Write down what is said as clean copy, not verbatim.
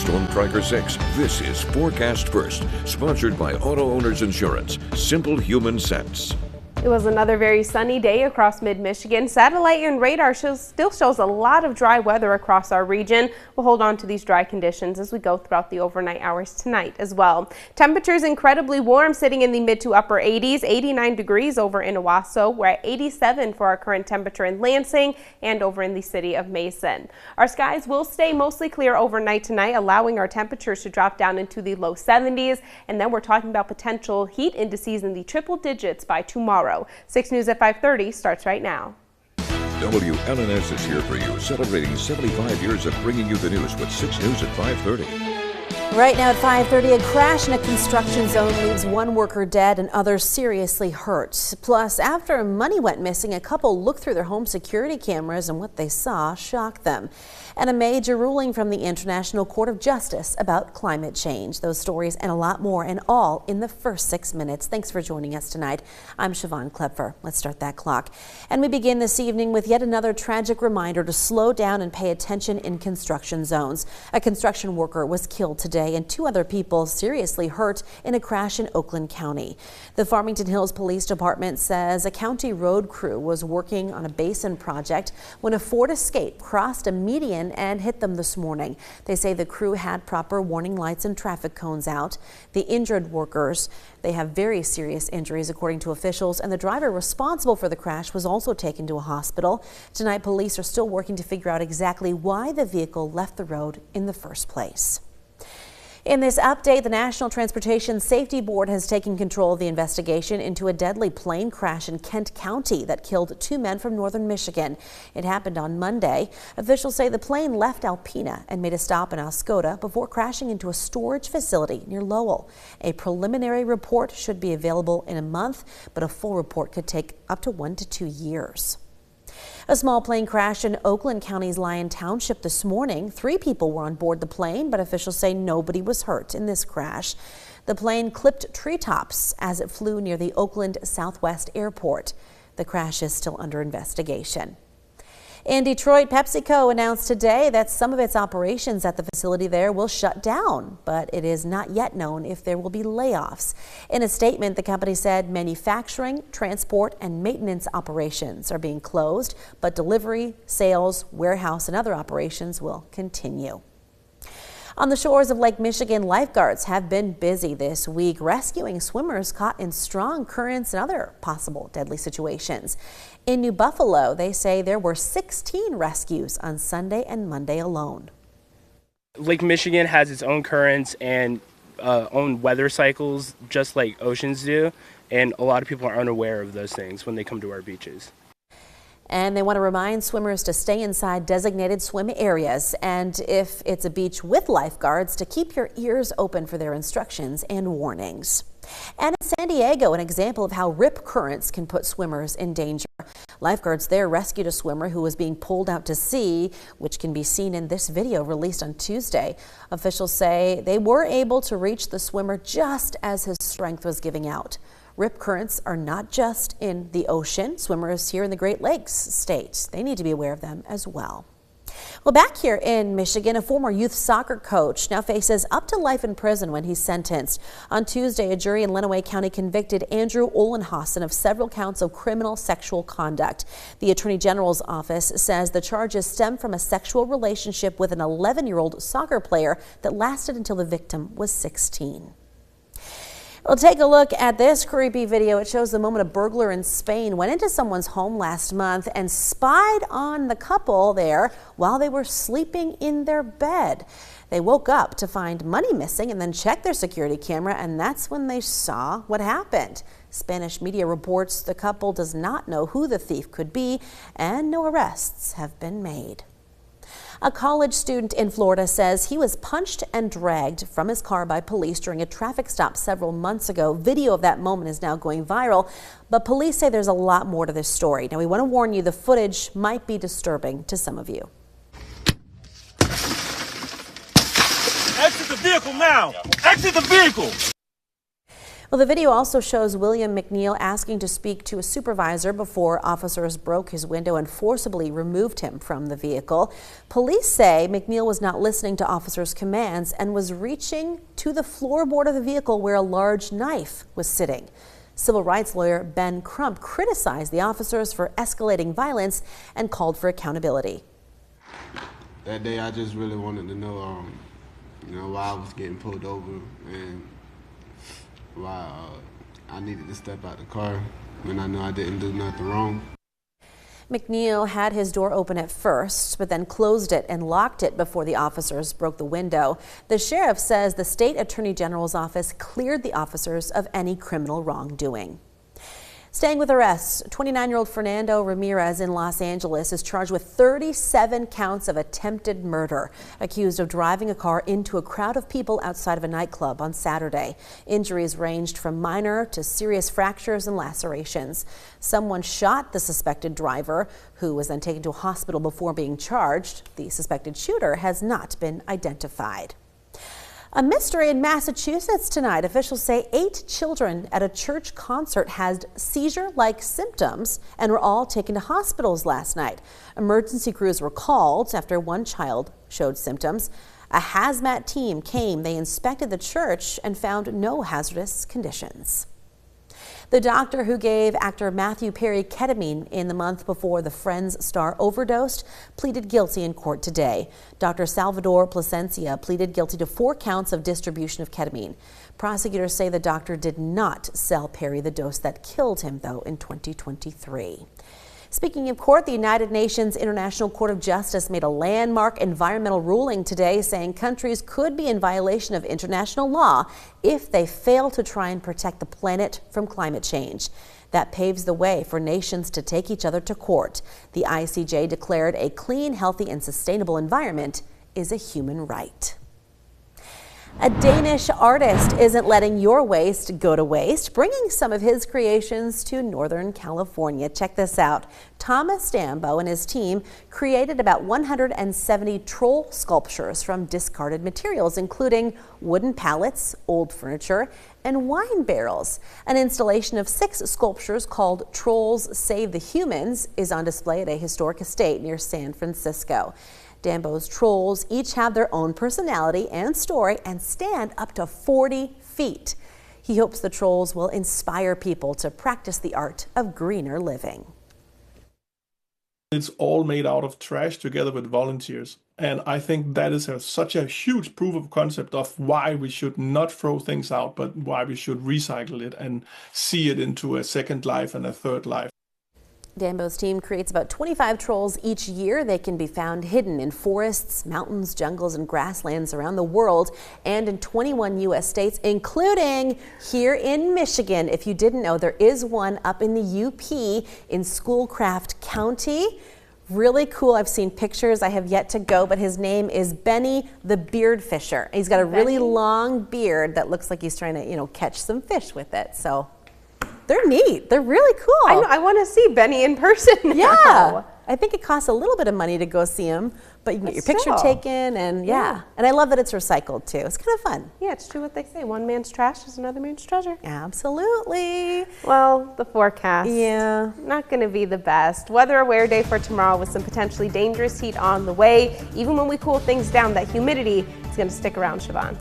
Storm Tracker 6. This is Forecast First, sponsored by Auto Owners Insurance. Simple human sense. It was another very sunny day across mid-Michigan. Satellite and radar still shows a lot of dry weather across our region. We'll hold on to these dry conditions as we go throughout the overnight hours tonight as well. Temperatures incredibly warm, sitting in the mid to upper 80s, 89 degrees over in Owasso. We're at 87 for our current temperature in Lansing and over in the city of Mason. Our skies will stay mostly clear overnight tonight, allowing our temperatures to drop down into the low 70s. And then we're talking about potential heat indices in the triple digits by tomorrow. 6 News at 5:30 starts right now. WLNS is here for you, celebrating 75 years of bringing you the news with 6 News at 5:30. Right now at 5:30, a crash in a construction zone leaves one worker dead and others seriously hurt. Plus, after money went missing, a couple looked through their home security cameras and what they saw shocked them. And a major ruling from the International Court of Justice about climate change. Those stories and a lot more, and all in the first 6 minutes. Thanks for joining us tonight. I'm Siobhan Klepfer. Let's start that clock. And we begin this evening with yet another tragic reminder to slow down and pay attention in construction zones. A construction worker was killed today and 2 other people seriously hurt in a crash in Oakland County. The Farmington Hills Police Department says a county road crew was working on a basin project when a Ford Escape crossed a median and hit them this morning. They say the crew had proper warning lights and traffic cones out. The injured workers, they have very serious injuries according to officials, and the driver responsible for the crash was also taken to a hospital. Tonight, police are still working to figure out exactly why the vehicle left the road in the first place. In this update, the National Transportation Safety Board has taken control of the investigation into a deadly plane crash in Kent County that killed 2 men from northern Michigan. It happened on Monday. Officials say the plane left Alpena and made a stop in Oscoda before crashing into a storage facility near Lowell. A preliminary report should be available in a month, but a full report could take up to 1 to 2 years. A small plane crashed in Oakland County's Lyon Township this morning. 3 people were on board the plane, but officials say nobody was hurt in this crash. The plane clipped treetops as it flew near the Oakland Southwest Airport. The crash is still under investigation. In Detroit, PepsiCo announced today that some of its operations at the facility there will shut down, but it is not yet known if there will be layoffs. In a statement, the company said manufacturing, transport, and maintenance operations are being closed, but delivery, sales, warehouse, and other operations will continue. On the shores of Lake Michigan, lifeguards have been busy this week rescuing swimmers caught in strong currents and other possible deadly situations. In New Buffalo, they say there were 16 rescues on Sunday and Monday alone. Lake Michigan has its own currents and own weather cycles, just like oceans do, and a lot of people are unaware of those things when they come to our beaches. And they want to remind swimmers to stay inside designated swim areas, and if it's a beach with lifeguards, to keep your ears open for their instructions and warnings. And in San Diego, an example of how rip currents can put swimmers in danger. Lifeguards there rescued a swimmer who was being pulled out to sea, which can be seen in this video released on Tuesday. Officials say they were able to reach the swimmer just as his strength was giving out. Rip currents are not just in the ocean. Swimmers here in the Great Lakes state, they need to be aware of them as well. Well, back here in Michigan, a former youth soccer coach now faces up to life in prison when he's sentenced. On Tuesday, a jury in Lenawee County convicted Andrew Ollenhausen of several counts of criminal sexual conduct. The Attorney General's office says the charges stem from a sexual relationship with an 11-year-old soccer player that lasted until the victim was 16. Well, take a look at this creepy video. It shows the moment a burglar in Spain went into someone's home last month and spied on the couple there while they were sleeping in their bed. They woke up to find money missing and then checked their security camera, and that's when they saw what happened. Spanish media reports the couple does not know who the thief could be, and no arrests have been made. A college student in Florida says he was punched and dragged from his car by police during a traffic stop several months ago. Video of that moment is now going viral, but police say there's a lot more to this story. Now, we want to warn you, the footage might be disturbing to some of you. Exit the vehicle now! Exit the vehicle! Well, the video also shows William McNeil asking to speak to a supervisor before officers broke his window and forcibly removed him from the vehicle. Police say McNeil was not listening to officers' commands and was reaching to the floorboard of the vehicle where a large knife was sitting. Civil rights lawyer Ben Crump criticized the officers for escalating violence and called for accountability. That day, I just really wanted to know, why I was getting pulled over and why I needed to step out the car when I know I didn't do nothing wrong. McNeil had his door open at first, but then closed it and locked it before the officers broke the window. The sheriff says the state attorney general's office cleared the officers of any criminal wrongdoing. Staying with arrests, 29-year-old Fernando Ramirez in Los Angeles is charged with 37 counts of attempted murder, accused of driving a car into a crowd of people outside of a nightclub on Saturday. Injuries ranged from minor to serious fractures and lacerations. Someone shot the suspected driver, who was then taken to a hospital before being charged. The suspected shooter has not been identified. A mystery in Massachusetts tonight. Officials say 8 children at a church concert had seizure-like symptoms and were all taken to hospitals last night. Emergency crews were called after one child showed symptoms. A hazmat team came. They inspected the church and found no hazardous conditions. The doctor who gave actor Matthew Perry ketamine in the month before the Friends star overdosed pleaded guilty in court today. Dr. Salvador Plasencia pleaded guilty to 4 counts of distribution of ketamine. Prosecutors say the doctor did not sell Perry the dose that killed him, though, in 2023. Speaking of court, the United Nations International Court of Justice made a landmark environmental ruling today, saying countries could be in violation of international law if they fail to try and protect the planet from climate change. That paves the way for nations to take each other to court. The ICJ declared a clean, healthy, and sustainable environment is a human right. A Danish artist isn't letting your waste go to waste, bringing some of his creations to Northern California. Check this out. Thomas Dambo and his team created about 170 troll sculptures from discarded materials, including wooden pallets, old furniture, and wine barrels. An installation of 6 sculptures called Trolls Save the Humans is on display at a historic estate near San Francisco. Dambo's trolls each have their own personality and story and stand up to 40 feet. He hopes the trolls will inspire people to practice the art of greener living. It's all made out of trash together with volunteers. And I think that is such a huge proof of concept of why we should not throw things out, but why we should recycle it and see it into a second life and a third life. Dambo's team creates about 25 trolls each year. They can be found hidden in forests, mountains, jungles, and grasslands around the world and in 21 U.S. states, including here in Michigan. If you didn't know, there is one up in the UP in Schoolcraft County. Really cool. I've seen pictures. I have yet to go, but his name is Benny the Beard Fisher. He's got a really long beard that looks like he's trying to, catch some fish with it. So they're neat. They're really cool. I know. I want to see Benny in person now. Yeah. I think it costs a little bit of money to go see him, but you can get your picture taken, and yeah. And I love that it's recycled too. It's kind of fun. Yeah, it's true what they say. One man's trash is another man's treasure. Absolutely. Well, the forecast. Yeah. Not going to be the best. Weather aware day for tomorrow with some potentially dangerous heat on the way. Even when we cool things down, that humidity is going to stick around, Siobhan.